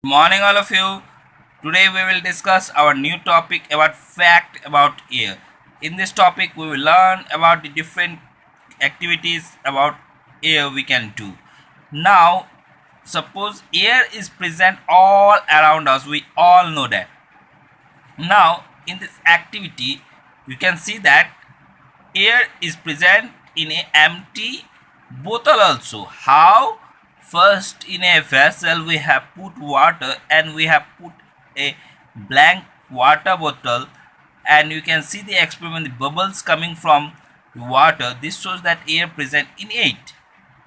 Morning, all of you. Today we will discuss our new topic about fact about air. In this topic, we will learn about the different activities about air we can do. Now, suppose air is present all around us. We all know that. Now, in this activity, you can see that air is present in a empty bottle also. How? First, in a vessel we have put water and we have put a blank water bottle, and you can see the experiment, the bubbles coming from the water. This shows that air present in it.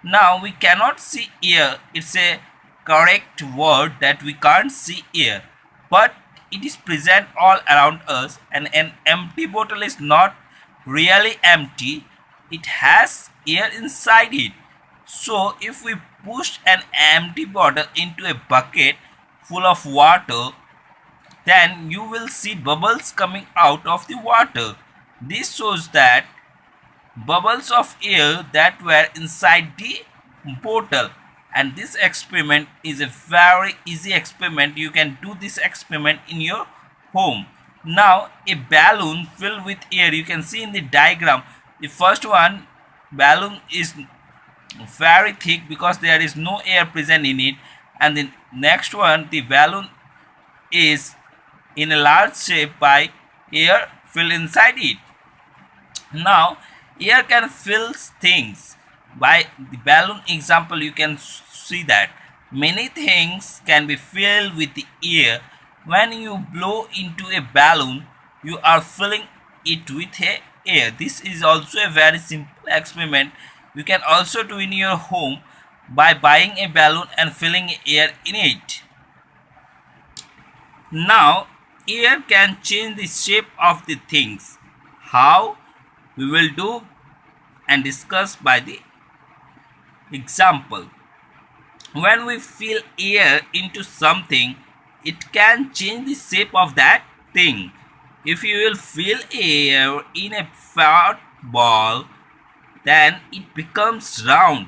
Now we cannot see air. It's a correct word that we can't see air, but it is present all around us, and an empty bottle is not really empty. It has air inside it. So if we push an empty bottle into a bucket full of water, then you will see bubbles coming out of the water. This shows that bubbles of air that were inside the bottle. And this experiment is a very easy experiment. You can do this experiment in your home. Now a balloon filled with air, you can see in the diagram, the first one balloon is very thick because there is no air present in it, and the next one, the balloon is in a large shape by air filled inside it. Now air can fill things. By the balloon example, you can see that many things can be filled with the air. When you blow into a balloon, you are filling it with a air. This is also a very simple experiment. You can also do in your home by buying a balloon and filling air in it. Now air can change the shape of the things. How? We will do and discuss by the example. When we fill air into something, it can change the shape of that thing. If you will fill air in a flat ball, then it becomes round.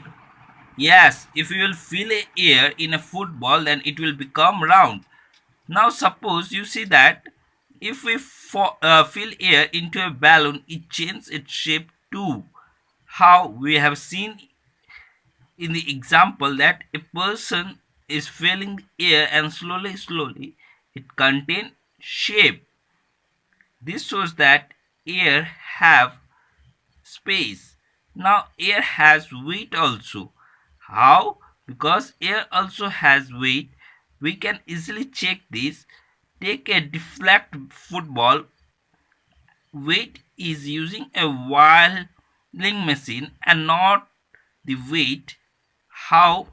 Yes, if you will fill air in a football, then it will become round. Now suppose you see that if we fill air into a balloon, it changes its shape too. How? We have seen in the example that a person is filling air and slowly it contains shape. This shows that air have space. Now air has weight also. How? Because air also has weight. We can easily check this. Take a deflect football. Weight is using a whirling machine and not the weight. How?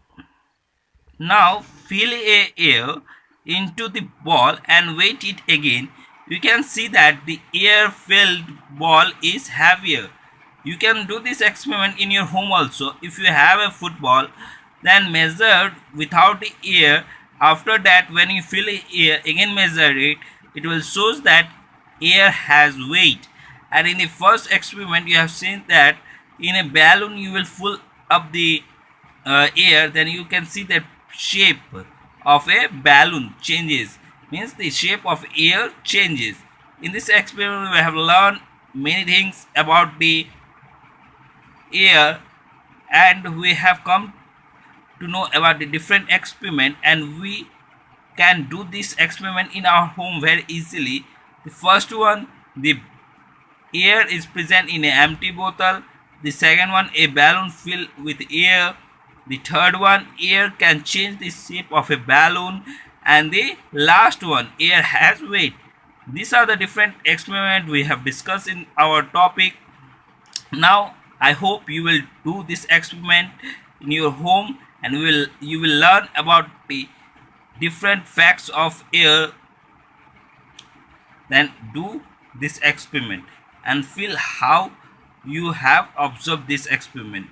Now fill air into the ball and weight it again. You can see that the air filled ball is heavier. You can do this experiment in your home also. If you have a football, then measure without the air. After that, when you fill air, again measure it. It will show that air has weight. And in the first experiment, you have seen that in a balloon you will fill up the air, then you can see the shape of a balloon changes, means the shape of air changes. In this experiment we have learned many things about the air, and we have come to know about the different experiment, and we can do this experiment in our home very easily. The first one, the air is present in an empty bottle. The second one, a balloon filled with air. The third one, air can change the shape of a balloon. And the last one, air has weight. These are the different experiments we have discussed in our topic. Now I hope you will do this experiment in your home, and you will learn about the different facts of air. Then do this experiment and feel how you have observed this experiment.